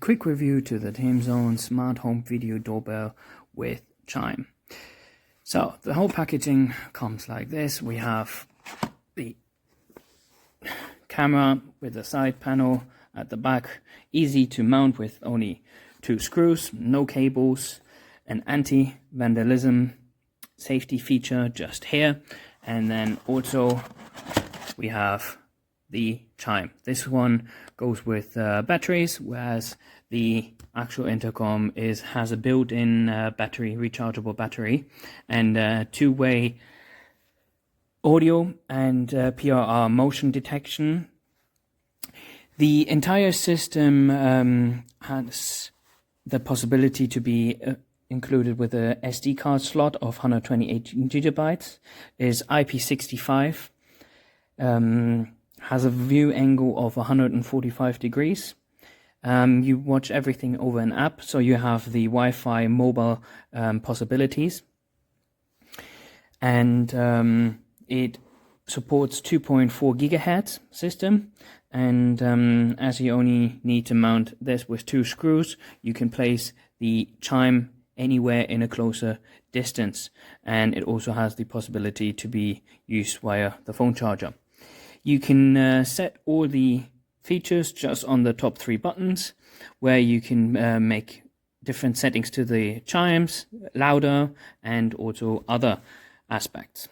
quick review to the TMEZON smart home video doorbell with chime. So the whole packaging comes like this. We have the camera with a side panel at the back, easy to mount with only 2 screws, no cables, an anti-vandalism safety feature just here, and then also we have the chime. This one goes with batteries, whereas the actual intercom has a built-in battery, rechargeable battery, and two-way audio and PIR motion detection. The entire system has the possibility to be included with a SD card slot of 128 gigabytes, is IP65, has a view angle of 145 degrees. You watch everything over an app, so you have the Wi-Fi mobile possibilities. And it supports 2.4 gigahertz system. And as you only need to mount this with 2 screws, you can place the chime anywhere in a closer distance. And it also has the possibility to be used via the phone charger. You can set all the features just on the top 3 buttons, where you can make different settings to the chimes, louder, and also other aspects.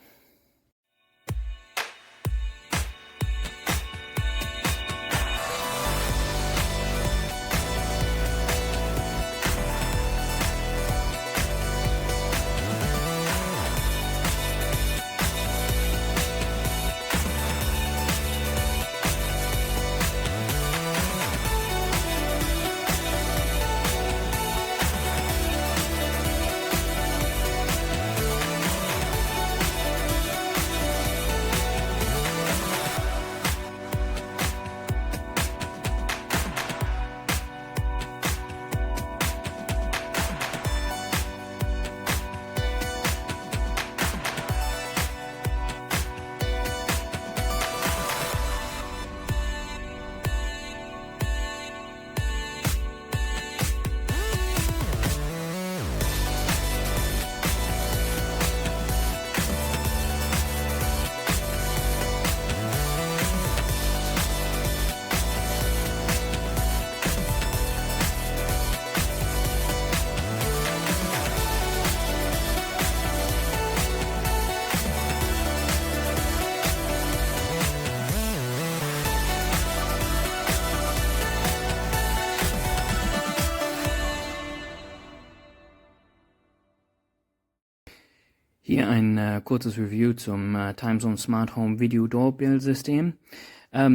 Hier ein kurzes Review zum TMEZON Smart Home Video Doorbell System.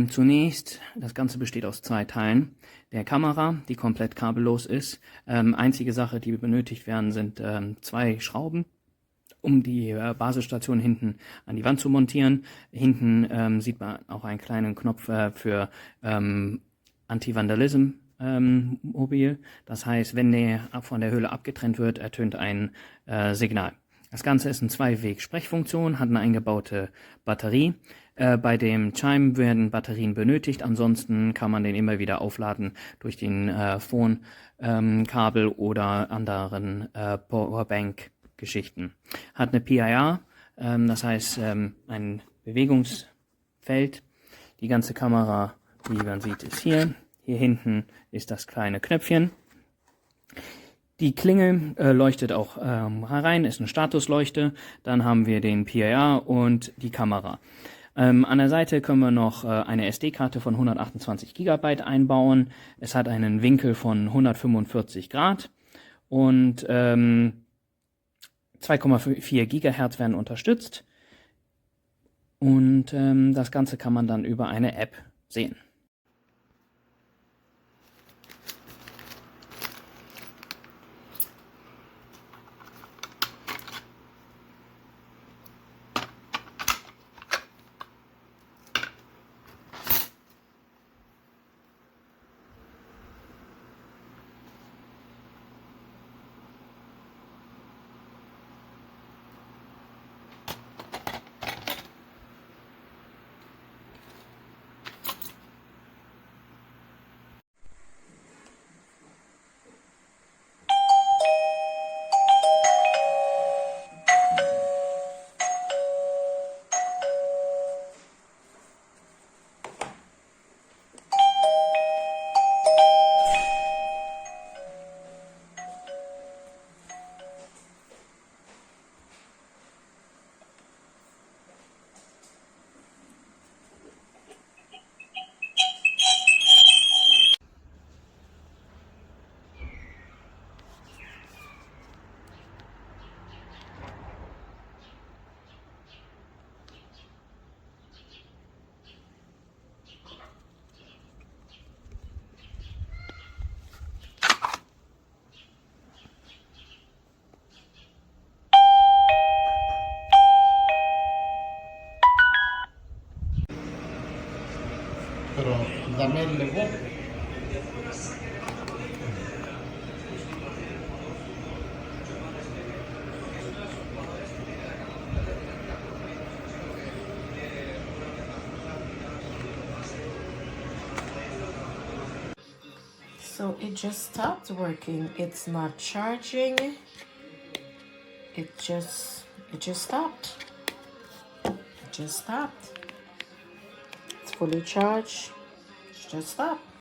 Zunächst, das Ganze besteht aus 2 Teilen. Der Kamera, die komplett kabellos ist. Einzige Sache, die benötigt werden, sind 2 Schrauben, um die Basisstation hinten an die Wand zu montieren. Hinten sieht man auch einen kleinen Knopf für Anti-Vandalism mobil. Das heißt, wenn der von der Hülle abgetrennt wird, ertönt ein Signal. Das Ganze ist eine 2-Weg-Sprechfunktion, hat eine eingebaute Batterie. Bei dem Chime werden Batterien benötigt, ansonsten kann man den immer wieder aufladen durch den Phone-Kabel oder anderen Powerbank-Geschichten. Hat eine PIR, das heißt ein Bewegungsfeld. Die ganze Kamera, wie man sieht, ist hier. Hier hinten ist das kleine Knöpfchen. Die Klingel leuchtet auch herein, ist eine Statusleuchte. Dann haben wir den PIR und die Kamera. An der Seite können wir noch eine SD-Karte von 128 GB einbauen. Es hat einen Winkel von 145 Grad und 2,4 GHz werden unterstützt. Und das Ganze kann man dann über eine App sehen. Pero dame el level. So it just stopped working. It's not charging. It just stopped. It just stopped. It's fully charged. It just stopped.